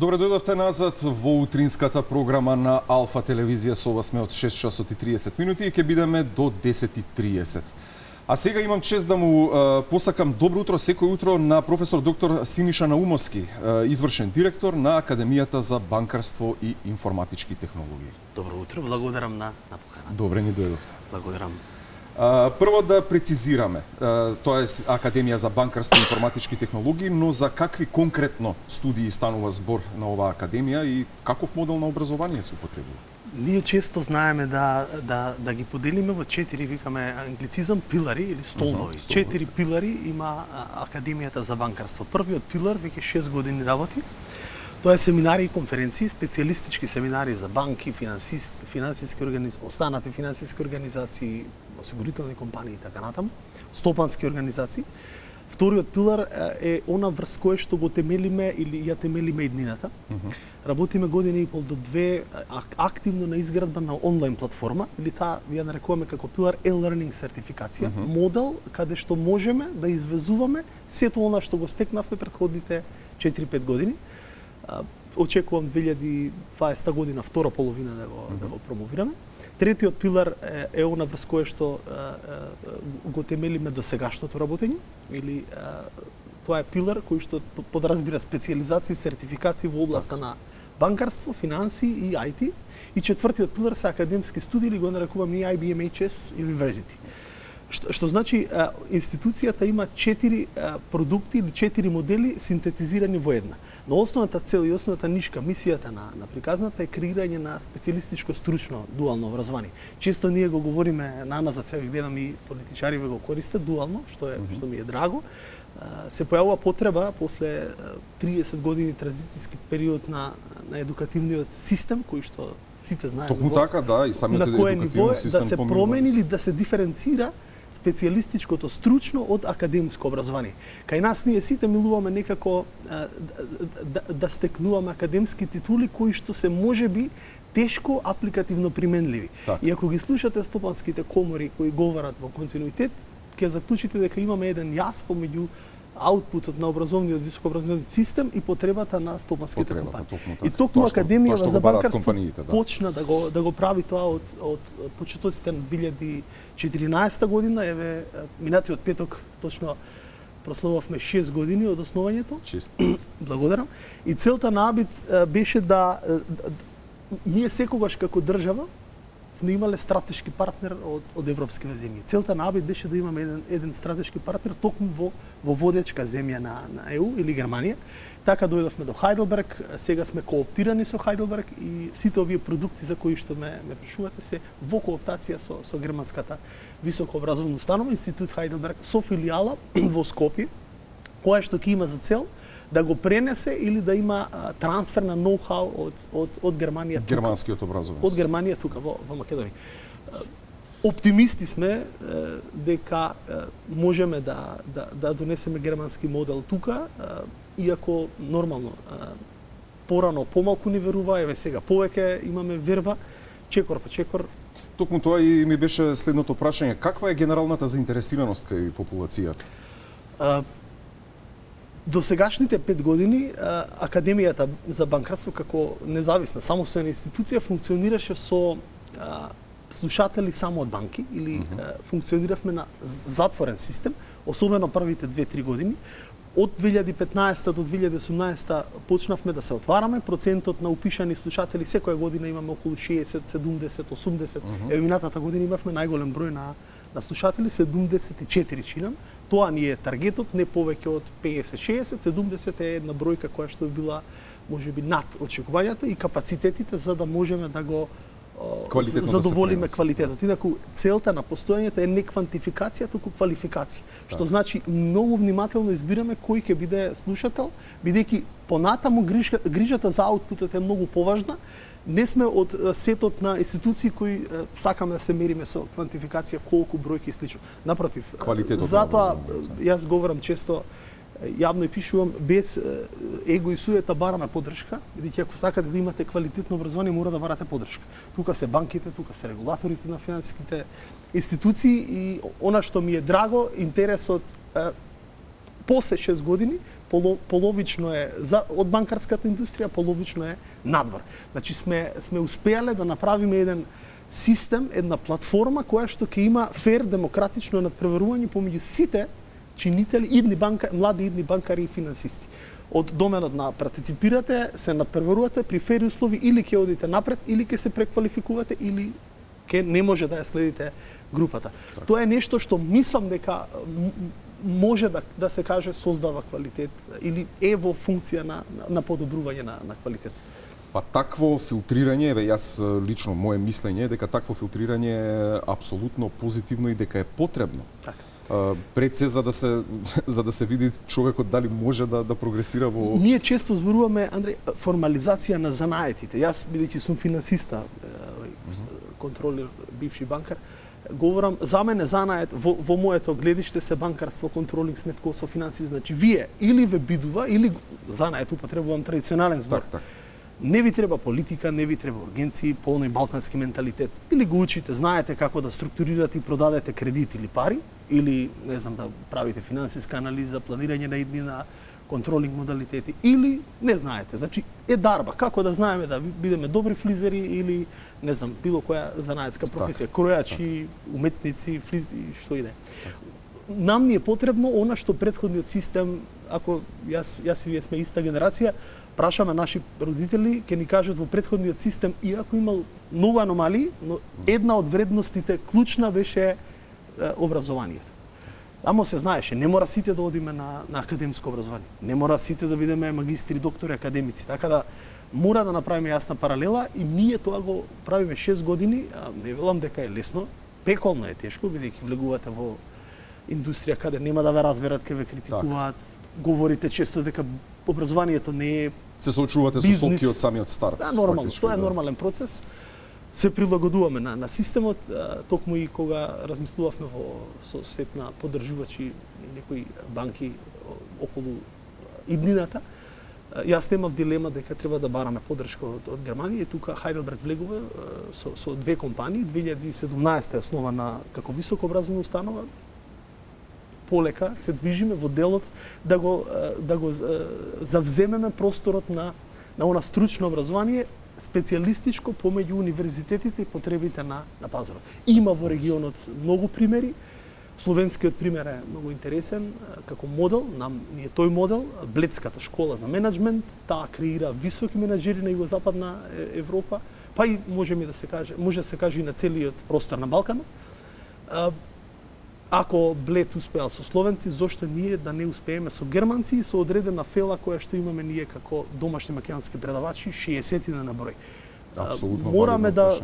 Добре дојдовте назад во утринската програма на Алфа телевизија. Со вас сме од 6 часот и 30 минути и ќе бидеме до 10:30. А сега имам чест да му посакам добро утро секој утро на професор доктор Синиша Наумовски, извршен директор на Академијата за банкарство и информатички технологии. Добро утро, благодарам на поканата. Добре ни дојдовте. Благодарам. Прво да прецизираме, тоа е Академија за банкарство и информатички технологии, но за какви конкретно студии станува збор на оваа академија и каков модел на образование се употребува? Ние често знаеме да ги поделиме во 4, викаме англицизам, пилари или столбови. 4 пилари има Академијата за банкарство. Првиот пилар веќе 6 години работи. Тоа е семинари и конференции, специјалистички семинари за банки, финансиски организации, останати финансиски организации, осигурителни компании и така натаму, стопански организации. Вториот пилар е она врз кое што го темелиме или ја темелиме иднината. Работиме година и пол до 2 активно на изградба на онлайн платформа, или таа ја нарекуваме како пилар e-learning сертификација, модел каде што можеме да извезуваме сето она што го стекнавме претходните 4-5 години. Очекувам 2020 година, втора половина да го промовираме. Третиот пилар е она врз кое што го темелиме досегашното работење, или тоа е пилар кој што подразбира специјализации и сертификации во областа на банкарство, финанси и IT. И четвртиот пилар се академски студии, или го нарекуваме и IBMHS University. Што значи институцијата има 4 продукти или 4 модели синтетизирани во една. Но основната цел и основната нишка, мисијата на приказната е креирање на специјалистичко стручно дуално образование. Често ние го говориме наназад, сега гледам и политичари го користат дуално, што ми е драго. Се појавува потреба после 30 години транзицијски период на едукативниот систем кој што сите знаеме. Токму така, да, и самиот едукативен систем да се промени или да се диференцира специјалистичкото стручно од академско образование. Кај нас ние сите милуваме некако да стекнуваме академски титули кои што се можеби тешко апликативно применливи. Так. И ако ги слушате стопанските комори кои говорат во континуитет, ќе заклучите дека имаме еден јас помеѓу аутпутот на образовниот високообразовниот систем и потребата на стопанските компании. И токму Академија за банкарство почна да го прави тоа од почетоците на 2014 година, еве минатиот петок точно прославувавме 6 години од основањето. Чест. Благодарам. И целта на АБИТ беше ние секогаш како држава сме имале стратешки партнер од европските земји. Целта на АБИТ беше да имаме еден стратешки партнер токму во водечка земја на ЕУ или Германија. Така дојдовме до Хајделберг, сега сме кооптирани со Хајделберг и сите овие продукти за кои што ме прашувате се во кооптација со германската високообразовна установа Институт Хајделберг со филијала во Скопје, која што ќе има за цел да го пренесе или да има трансфер на ноу-хау од Германија тука. Германскиот образовен од Германија тука во Македонија. Оптимисти сме дека можеме да донесеме германски модел тука, иако нормално порано помалку ни верува, еве сега повеќе имаме верба, чекор по чекор. Токму тоа и ми беше следното прашање, каква е генералната заинтересираност кај популацијата? До сегашните 5 години Академијата за банкарство како независна самостојна институција функционираше со слушатели само од банки или функциониравме на затворен систем, особено првите 2-3 години. Од 2015 до 2018 почнавме да се отвараме, процентот на упишани слушатели секоја година имаме околу 60, 70, 80. Еве минатата година имавме најголем број на слушатели, 74 чинам. Тоа ни е таргетот, не повеќе од 50-60, 70 е една бројка која што била можеби над очекувањата и капацитетите за да можеме да го задоволиме квалитетот. Инаку целта на постојањето е не квантификација, туку квалификација. Што значи многу внимателно избираме кој ќе биде слушател, бидејќи понатаму грижата за аутпутот е многу поважна. Не сме од сетот на институции кои сакаме да се мериме со квантификација колку бројки и слично. Напротив, затоа јас говорам често, јавно и пишувам, без его и суета бараме поддршка, бидејќи ако сакате да имате квалитетно образование, мора да барате поддршка. Тука се банките, тука се регулаторите на финансиските институции и она што ми е драго, интересот после 6 години половично е од банкарската индустрија, половично е надвор. Значи сме успеале да направиме еден систем, една платформа која што ќе има фер, демократично надпреварување помеѓу сите чинители, млади идни банкари и финансисти. Од доменот на партиципирате, се надпреварувате при фери услови, или ќе одите напред, или ќе се преквалификувате, или ќе не може да ја следите групата. Так. Тоа е нешто што мислам дека може да се каже создава квалитет или е во функција на подобрување на квалитет. Па такво филтрирање, јас лично мое мислење е дека такво филтрирање е апсолутно позитивно и дека е потребно. Така. Пред се за да се види човекот дали може да прогресира во... Ние често зборуваме, Андреј, формализација на занаетите. Јас, бидејќи сум финансиста, контролер, бивши банкар, говорам, за мене занает во моето гледиште се банкарство, контролинг, сметковство, финанси. Значи, вие или ве бидува, или занает, употребувам традиционален збор. Так. Не ви треба политика, не ви треба ургенции, полној балкански менталитет. Или го учите, знаете како да структурирате и продадете кредит или пари, или, не знам, да правите финансиска анализа, планирање на иднина, контролинг модалитети, или не знаете. Значи, е дарба. Како да знаеме да бидеме добри флизери или, не знам, било која занаетска професија, кројачи, уметници, што иде. Нам ни е потребно она што претходниот систем, ако јас и вие сме иста генерација, прашаме наши родители, ќе ни кажат во претходниот систем, иако имал многу аномалии, но една од вредностите клучна беше образованието. Амо се знаеше, не мора сите да одиме на академско образование. Не мора сите да бидеме магистри, доктори, академици. Така да мора да направиме јасна паралела и ние тоа го правиме 6 години, не велам дека е лесно, пеколно е тешко, бидејќи влегувате во индустрија каде нема да ве разберат, ке ве критикуваат, говорите често дека образованието не е се соочувате со сопки од самиот старт. Да, нормално, тоа е нормален процес. Се прилагодуваме на системот, токму и кога размислувавме во сосед на поддржувачи некои банки околу иднината, јас немав дилема дека треба да бараме поддршка од Германија и тука Heidelberg влегува со две компании. 2017 е основана како високо образовна установа. Полека се движиме во делот да го завземеме просторот на она стручно образование специјалистичко помеѓу универзитетите и потребите на пазарот. Има во регионот многу примери. Словенскиот пример е многу интересен како модел, ни е тој модел, Бледската школа за менеджмент, таа креира високи менаџери на југозападна Европа, па и може да се каже и на целиот простор на Балканот. Ако Блед успеал со словенци, зошто ние да не успееме со германци и со одредена фела која што имаме ние како домашни македонски предавачи, 60 на број. Апсолутно мораме да,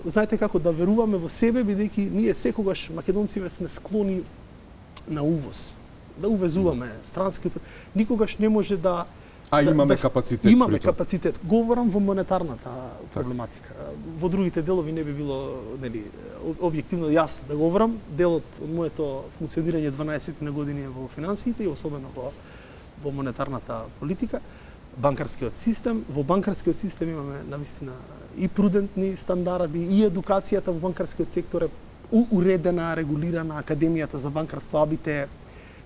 знаете како да веруваме во себе, бидејќи ние секогаш македонците сме склони на увоз. Да увезуваме странски, никогаш не може да имаме капацитет. Имаме капацитет. Говорам во монетарната проблематика. Во другите делови не би било, нели, објективно јас да говорам. Делот од моето функционирање 12 на години е во финансиите и особено во монетарната политика. Банкарскиот систем. Во банкарскиот систем имаме навистина и прудентни стандарди, и едукацијата во банкарскиот сектор е уредена, регулирана. Академијата за банкарство АБИТ е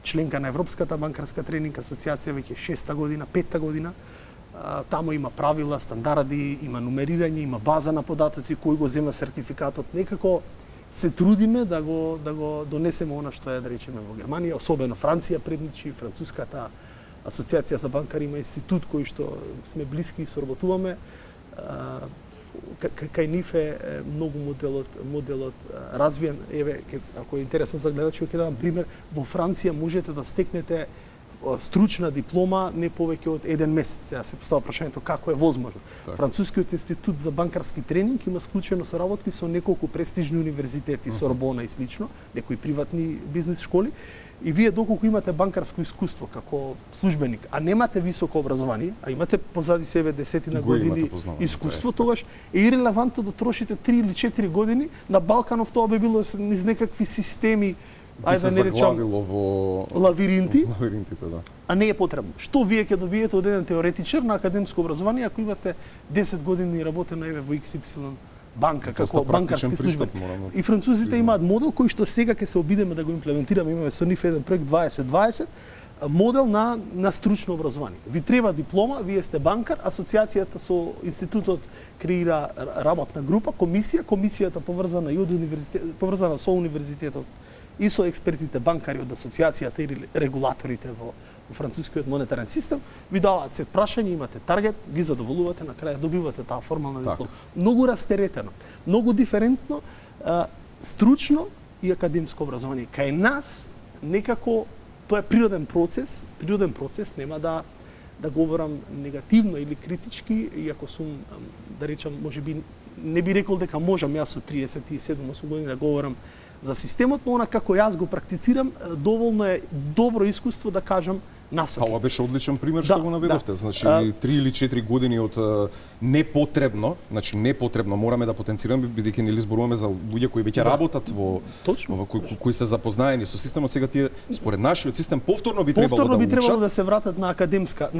членка на Европската банкарска тренинг асоциација веќе 6-та година, 5-та година. Таму има правила, стандарди, има нумерирање, има база на податоци, кој го зема сертификатот. Некако се трудиме да го донесеме она што е, да речеме, во Германија, особено Франција предничи, француската асоциација за банкари има институт кој што сме блиски и соработуваме. Кај нив е многу моделот развиен. Еве, ако е интересно за гледачи, ќе дадам пример. Во Франција можете да стекнете стручна диплома не повеќе од 1 месец. Сега се постава прашањето како е возможно. Так. Францускиот институт за банкарски тренинг има склучено соработки со неколку престижни универзитети, Сорбона и слично, некои приватни бизнис школи. И вие доколку имате банкарско искуство како службеник, а немате високо образование, а имате позади себе десетина години искуство, тогаш е ирелевантно да трошите 3 или 4 години на Балканов, тоа би било низ некакви системи, ајде да не речам во лавиринтите, да. А не е потребно. Што вие ќе добиете од еден теоретичар на академско образование ако имате 10 години работено еве во XY банка како банкарски службеник. И французите имаат модел кој што сега ќе се обидеме да го имплементираме. Имаме со нив еден проект 2020, модел на стручно образование. Ви треба диплома, вие сте банкар, асоциацијата со институтот креира работна група, комисијата поврзана и од поврзана со универзитетот и со експертите банкари од асоциацијата или регулаторите во францускиот монетарен систем, ви даваат сет прашања, имате таргет, ги задоволувате, на крај добивате таа формална диплома. Многу растеретено, многу диферентно, стручно и академско образование. Кај нас некако тоа е природен процес, нема да говорам негативно или критички, иако сум, да речам, можеби не би рекол дека можам јас со 37-8 години да говорам за системот, но она како јас го практицирам, доволно е добро искуство да кажам насоки. Ова беше одличен пример што го наведовте. Значи 3 или 4 години од непотребно, мораме да потенцираме бидејќи нели зборуваме за луѓе кои веќе работат во кои се запознаени со системот, сега тие според нашиот систем повторно би требало да се вратат на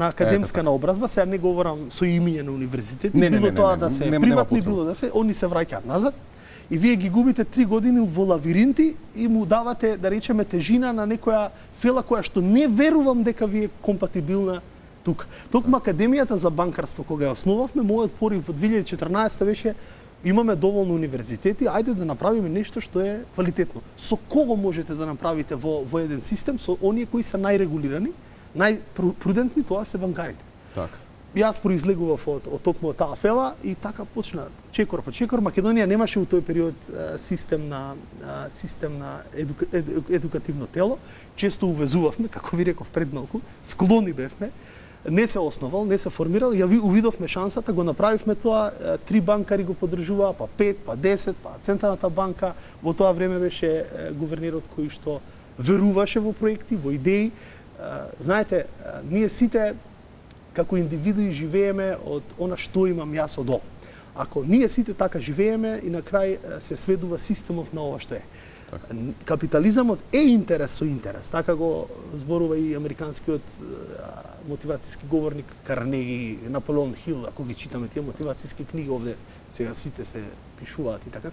академска наобразба, сега не говорам со имиња на универзитети, било тоа да се приватни, било да се, они се враќаат назад. И вие ги губите 3 години во лавиринти и му давате, да речеме, тежина на некоја фела која што не верувам дека ви е компатибилна тука. Токму Академијата за банкарство, кога ја основавме, мојот порив во 2014 беше имаме доволно универзитети, ајде да направиме нешто што е квалитетно. Со кого можете да направите во еден систем? Со оние кои се најрегулирани, најпрудентни, тоа се банкарите. Така. Јас произлегував од токму таа фела и така почна чекор по чекор. Македонија немаше у тој период систем на едукативно тело. Често увезувавме, како ви реков пред малку, склони бевме, не се основал, не се формирал, ја увидовме шансата, го направивме тоа, 3 банкари го поддржуваа, па 5, па 10, па Централната банка, во тоа време беше гувернерот кој што веруваше во проекти, во идеи. Знаете, ние сите како индивидуи живееме од она што имам јас од ова. Ако ние сите така живееме и на крај се сведува системов на ова што е. Така. Капитализамот е интерес со интерес. Така го зборува и американскиот мотивацијски говорник Карнеги, Наполеон Хил, ако ги читаме тие мотивацијски книги овде, сега сите се пишуваат и така.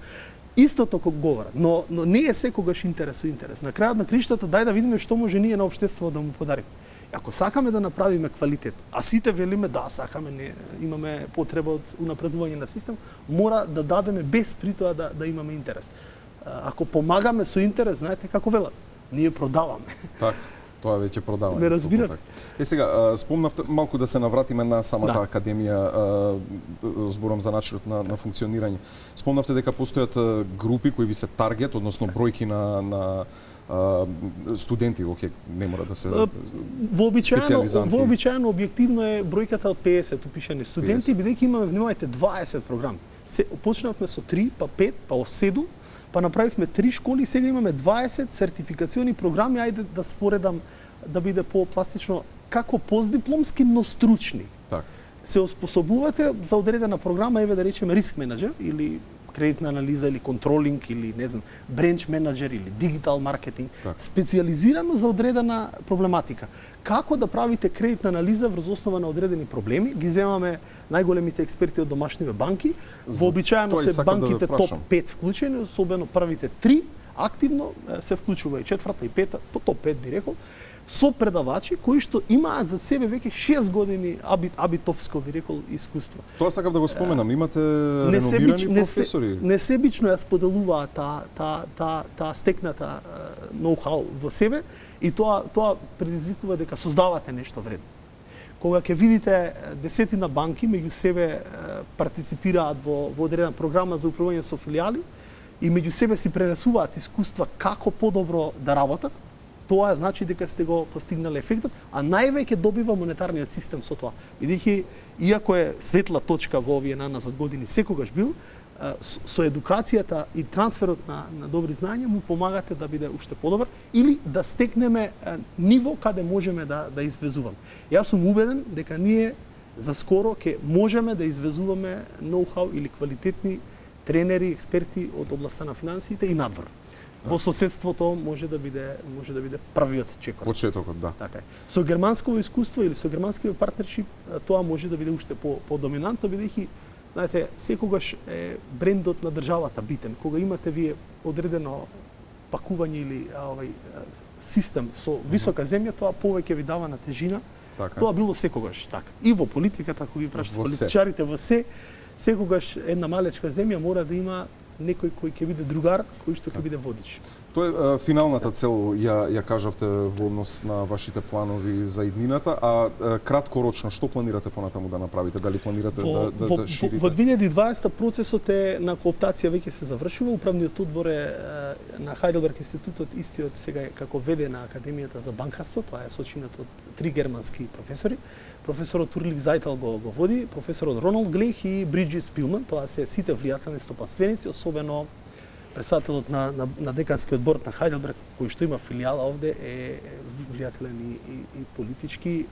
Истото кога говорат, но не е секогаш интерес со интерес. На крајот на криштата дај да видиме што може ние на општеството да му подариме. Ако сакаме да направиме квалитет, а сите велиме да сакаме, имаме потреба од унапредување на систем, мора да дадеме без при тоа да имаме интерес. Ако помагаме со интерес, знаете како велат, ние продаваме. Така, тоа веќе продаваме. Ме разбирате? Сега, спомнавте малку да се навратиме на самата академија, зборам за начинот на функционирање. Спомнавте дека постојат групи кои ви се таргет, односно бројки на студенти, не мора да се специализанти. Вообичаено објективно е бројката од 50 упишани студенти, бидејќи имаме, внимавајте, 20 програми. Почнавме со 3, па 5, па 7, па направивме 3 школи, сега имаме 20 сертификациони програми, ајде да споредам, да биде по-пластично, како постдипломски, но стручни. Так. Се оспособувате за одредена програма, еве да речеме риск менеджер или кредитна анализа или контролинг или не знам, бренч менеджер или дигитал маркетинг, специализирано за одредена проблематика. Како да правите кредитна анализа врз основа на одредени проблеми? Ги земаме најголемите експерти од домашниве банки. Вообичаено се банките топ 5 вклучени, особено првите 3 активно се вклучува и четврта и пета, топ 5 би рекол, со предавачи кои што имаат за себе веќе 6 години абитовско би рекол искуство. Тоа сакав да го споменам, имате реномирани професори. Несебично ја споделуваат таа стекната ноу-хау во себе и тоа предизвикува дека создавате нешто вредно. Кога ќе видите десетина банки меѓу себе партиципираат во одредена програма за управување со филијали и меѓу себе си пренесуваат искуства како подобро да работат, тоа значи дека сте го постигнале ефектот, а највеќе добива монетарниот систем со тоа. Бидејќи, иако е светла точка во овие назад години секогаш бил, со едукацијата и трансферот на добри знаења му помагате да биде уште подобар или да стекнеме ниво каде можеме да извезуваме. Јас сум убеден дека ние за скоро ќе можеме да извезуваме ноу-хау или квалитетни тренери, експерти од областта на финансиите и надвор. Во соседството може да биде првиот чекор. Почетокот, да. Така е. Со германско искуство или со германски партнершип тоа може да биде уште по-доминантно, бидејќи знаете, секогаш е брендот на државата битен. Кога имате вие одредено пакување или систем со висока земја, тоа повеќе ви дава на тежина. Така. Тоа било секогаш така. И во политиката, ако ви прашате Во се. политичарите, во се, секогаш една малечка земја мора да има некој кој ќе биде другар, кој што ќе биде водич. Тоа е финалната цел, ја кажавте во однос на вашите планови за иднината, а краткорочно што планирате понатаму да направите? Дали планирате да ширите? Во 2020 процесот е на кооптација веќе се завршува. Управниот одбор е на Хајделберг институтот, истиот сега е како веде на Академијата за банкарство, тоа е сочинет од 3 германски професори. Професорот Урлих Зајтал го води, професорот Роналд Глех и Бриджит Спилман, тоа се сите влијателни стопанственици, особено председателот на деканскиот борд на Хајделберг, кој што има филијала овде, е влијателен и политички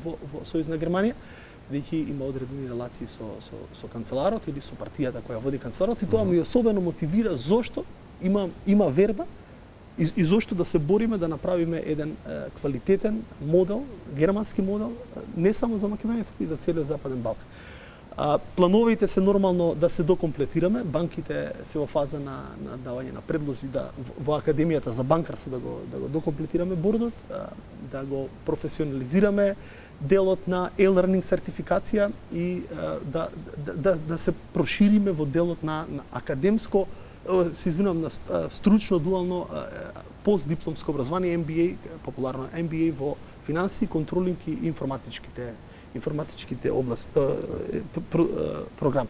во Сојузна Германија, бидејќи има одредени релации со канцеларот или со партијата која води канцеларот, и тоа ми особено мотивира зошто има верба и зошто да се бориме да направиме еден квалитетен модел, германски модел, не само за Македонија, туку и за целиот Западен Балкан. Плановите се нормално да се докомплетираме, банките се во фаза на давање на предлози во Академијата за банкарство да го докомплетираме бордот, да го професионализираме делот на e-learning сертификација и да се прошириме во делот на академско, се извинувам, на стручно дуално постдипломско образование, MBA, популарно MBA во финансии, контролинг и информатичките програми.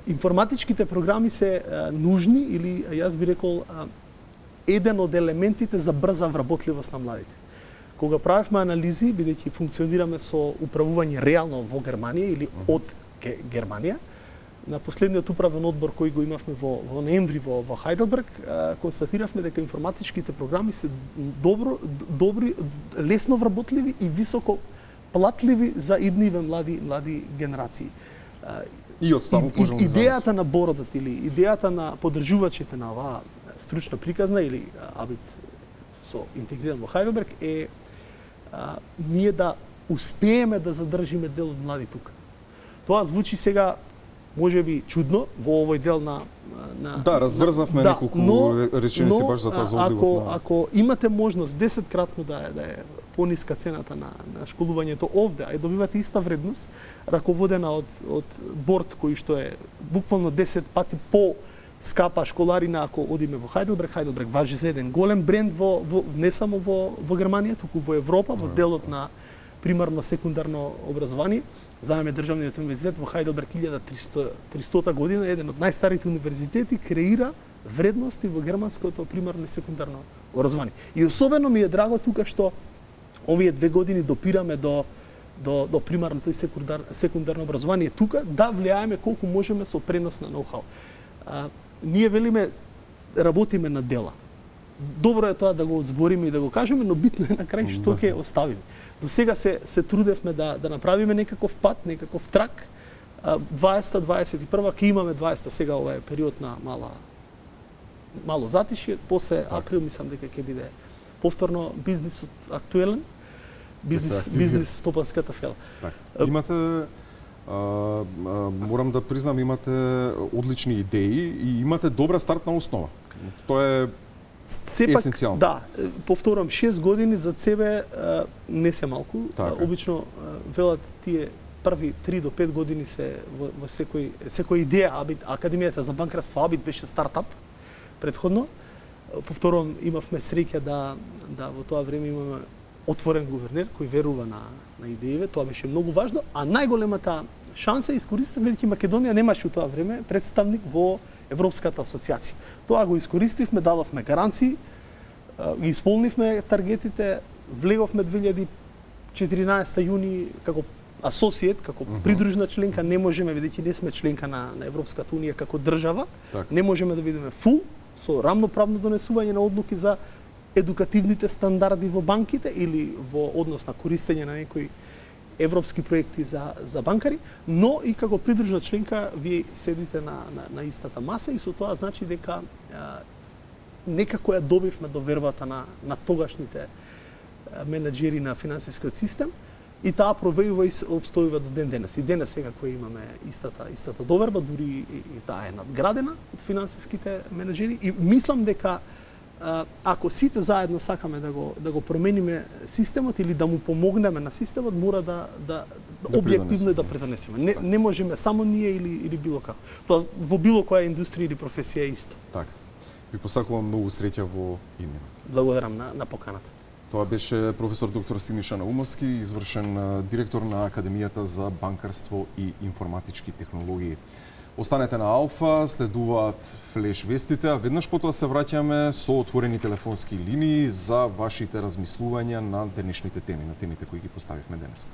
Информатичките програми се нужни или јас би рекол еден од елементите за брза вработливост на младите. Кога правевме анализи, бидејќи функционираме со управување реално во Германија или од Германија, на последниот управен одбор кој го имавме во ноември во Хајделберг, констатиравме дека информатичките програми се добри, лесно вработливи и високо платливи за идниве млади генерации. И од таму можеме да идејата на бородот или идејата на поддржувачите на оваа стручна приказна или абит со интегриран во Хајделберг е ние да успееме да задржиме дел од млади тука. Тоа звучи сега можеби чудно во овој дел на да, разврзнавме неколку реченици баш за тоа за одливот. Ако имате можност 10-кратно да е пониска цената на школувањето овде, а и добивате иста вредност, раководена од борд кој што е буквално 10 пати по скапа школарина ако одиме во Хајделберг. Хајделберг важи за еден голем бренд не само во Германија, туку во Европа, во делот на примарно секундарно образование. Знаеме државниот универзитет во Хајделберг 1300 година, еден од најстарите универзитети, креира вредности во германското примарно и секундарно образование. И особено ми е драго тука што овие 2 години допираме до примарното и секундарно образование тука, да влијаеме колку можеме со пренос на ноу-хау. Ние велиме работиме на дела. Добро е тоа да го одзбориме и да го кажеме, но битно е на крај што ќе оставиме. До сега се трудевме да направиме некаков пат, некаков трак. 20-21 ќе имаме 20 сега ова е период на мало затишје, после април мислам дека ќе биде повторно бизнисот актуелен. Бизнис стопанската фела. Имате морам да признам, имате одлични идеи и имате добра стартна основа. Тоа е есенцијално. Да, повторам, 6 години за себе не се малку. Обично велат тие први 3 до 5 години се во секој идеја, Академијата за банкарство Абит беше стартап претходно. Повторам, имавме среќа да во тоа време имаме отворен гувернер кој верува на идеите, тоа беше многу важно, а најголемата шанса искористивме дека Македонија немаше во тоа време представник во Европската асоциација. Тоа го искористивме, дадовме гаранции, ги исполнивме таргетите, влеговме 2014 јуни како асоцијет, како придружна членка, не можеме, бидејќи не сме членка на Европската унија како држава, не можеме да бидеме фул со рамноправно донесување на одлуки за едукативните стандарди во банките или во однос на користење на некои европски проекти за банкари, но и како придружна членка вие седите на истата маса и со тоа значи дека некако ја добивме довербата на тогашните менеджери на финансискиот систем и таа провејува и обстојува до ден денес. И денес сега кој имаме истата доверба, дури и таа е надградена од финансиските менеджери и мислам дека ако сите заедно сакаме да го промениме системот или да му помогнеме на системот, мора да објективно да придонесеме. Не можеме само ние или било како. Тоа во било која индустрија или професија е исто. Така. Ви посакувам многу среќа во иднина. Благодарам на поканата. Тоа беше професор доктор Синиша Наумовски, извршен директор на Академијата за банкарство и информатички технологии. Останете на Алфа, следуваат флеш вестите, а веднаш потоа се враќаме со отворени телефонски линии за вашите размислувања на денешните теми, на темите кои ги поставивме денеска.